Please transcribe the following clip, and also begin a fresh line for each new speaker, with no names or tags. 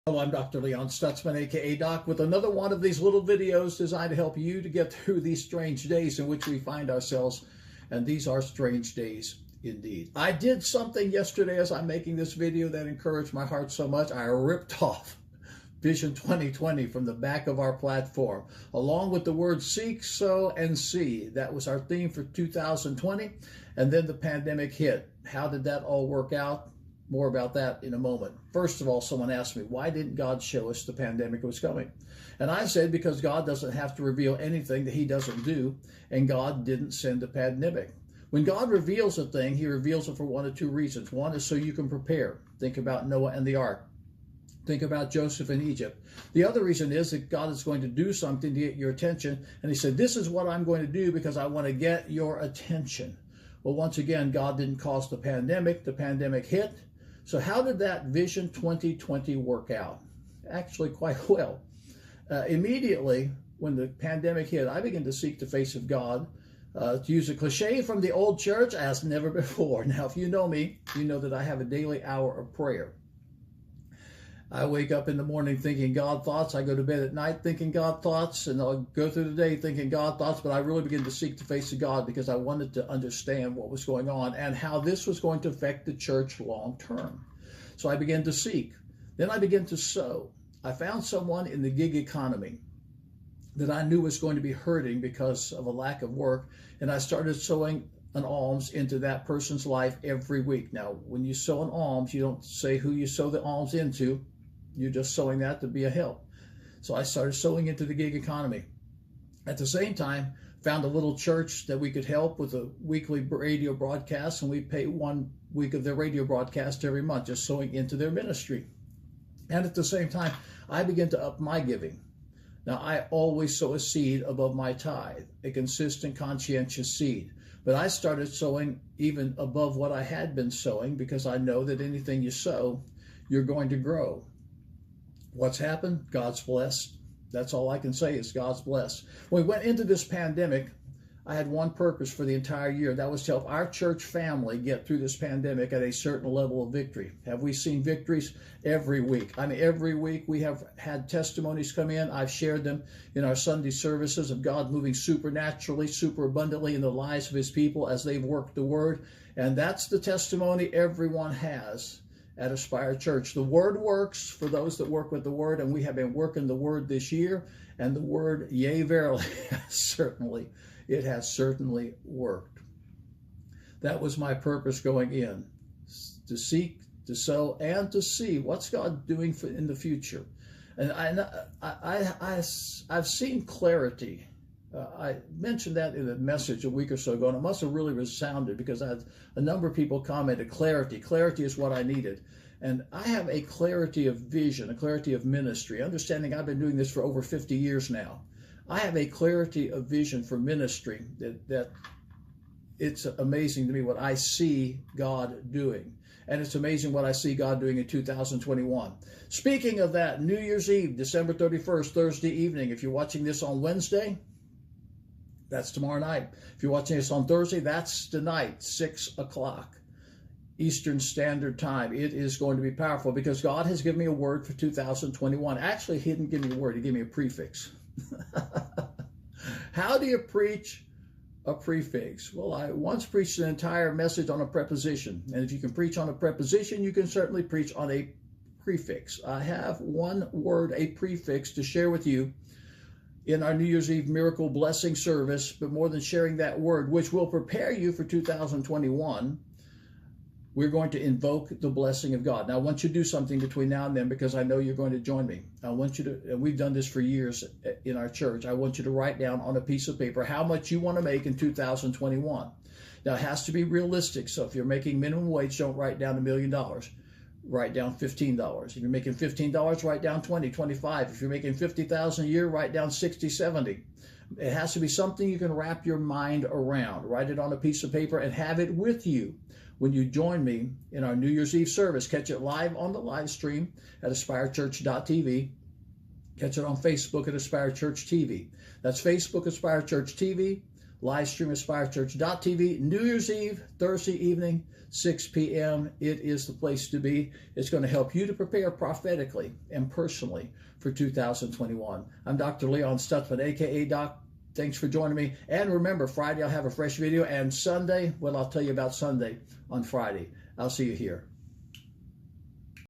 Hello, I'm Dr. Leon Stutzman, aka Doc, with another one of these little videos designed to help you to get through these strange days in which we find ourselves. And these are strange days indeed. I did something yesterday as I'm making this video that encouraged my heart so much. I ripped off Vision 2020 from the back of our platform, along with the words seek, sow, and see. That was our theme for 2020. And then the pandemic hit. How did that all work out? More about that in a moment. First of all, someone asked me, why didn't God show us the pandemic was coming? And I said, because God doesn't have to reveal anything that he doesn't do, and God didn't send a pandemic. When God reveals a thing, he reveals it for one of two reasons. One is so you can prepare. Think about Noah and the ark. Think about Joseph in Egypt. The other reason is that God is going to do something to get your attention. And he said, this is what I'm going to do because I want to get your attention. Well, once again, God didn't cause the pandemic. The pandemic hit. So how did that Vision 2020 work out? Actually, quite well. Immediately, when the pandemic hit, I began to seek the face of God. To use a cliche from the old church, as never before. Now, if you know me, you know that I have a daily hour of prayer. I wake up in the morning thinking God thoughts. I go to bed at night thinking God thoughts, and I'll go through the day thinking God thoughts, but I really begin to seek the face of God because I wanted to understand what was going on and how this was going to affect the church long term. So I began to seek. Then I began to sow. I found someone in the gig economy that I knew was going to be hurting because of a lack of work, and I started sowing an alms into that person's life every week. Now, when you sow an alms, you don't say who you sow the alms into. You're just sowing that to be a help. So I started sowing into the gig economy. At the same time, found a little church that we could help with a weekly radio broadcast, and we pay 1 week of their radio broadcast every month, just sowing into their ministry. And at the same time, I began to up my giving. Now, I always sow a seed above my tithe, a consistent, conscientious seed. But I started sowing even above what I had been sowing because I know that anything you sow, you're going to grow. What's happened? God's blessed. That's all I can say is God's blessed. When we went into this pandemic, I had one purpose for the entire year. That was to help our church family get through this pandemic at a certain level of victory. Have we seen victories? Every week. I mean, every week we have had testimonies come in. I've shared them in our Sunday services of God moving supernaturally, super abundantly in the lives of his people as they've worked the word. And that's the testimony everyone has at Aspire Church. The word works for those that work with the word, and we have been working the word this year, and the word, yea, verily, it has certainly worked. That was my purpose going in, to seek, to sow, and to see what's God doing in the future. And I've seen clarity. I mentioned that in a message a week or so ago, and it must have really resounded because I had a number of people commented, clarity. Clarity is what I needed. And I have a clarity of vision, a clarity of ministry, understanding I've been doing this for over 50 years now. I have a clarity of vision for ministry that it's amazing to me what I see God doing. And it's amazing what I see God doing in 2021. Speaking of that, New Year's Eve, December 31st, Thursday evening. If you're watching this on Wednesday, that's tomorrow night. If you're watching this on Thursday, that's tonight, 6 o'clock Eastern Standard Time. It is going to be powerful because God has given me a word for 2021. Actually, he didn't give me a word. He gave me a prefix. How do you preach a prefix? Well, I once preached an entire message on a preposition. And if you can preach on a preposition, you can certainly preach on a prefix. I have one word, a prefix, to share with you in our New Year's Eve miracle blessing service. But more than sharing that word, which will prepare you for 2021, we're going to invoke the blessing of God. Now, I want you to do something between now and then because I know you're going to join me. I want you to, and we've done this for years in our church, I want you to write down on a piece of paper how much you want to make in 2021. Now, it has to be realistic. So if you're making minimum wage, don't write down $1 million. Write down $15. If you're making $15, write down 20, 25. If you're making $50,000 a year, write down 60, 70. It has to be something you can wrap your mind around. Write it on a piece of paper and have it with you when you join me in our New Year's Eve service. Catch it live on the live stream at aspirechurch.tv. Catch it on Facebook at Aspire Church TV. That's Facebook, Aspire Church TV. live stream at SpireChurch.tv, New Year's Eve, Thursday evening, 6 p.m. It is the place to be. It's going to help you to prepare prophetically and personally for 2021. I'm Dr. Leon Stutzman, aka Doc. Thanks for joining me. And remember, Friday I'll have a fresh video, and Sunday, well, I'll tell you about Sunday on Friday. I'll see you here.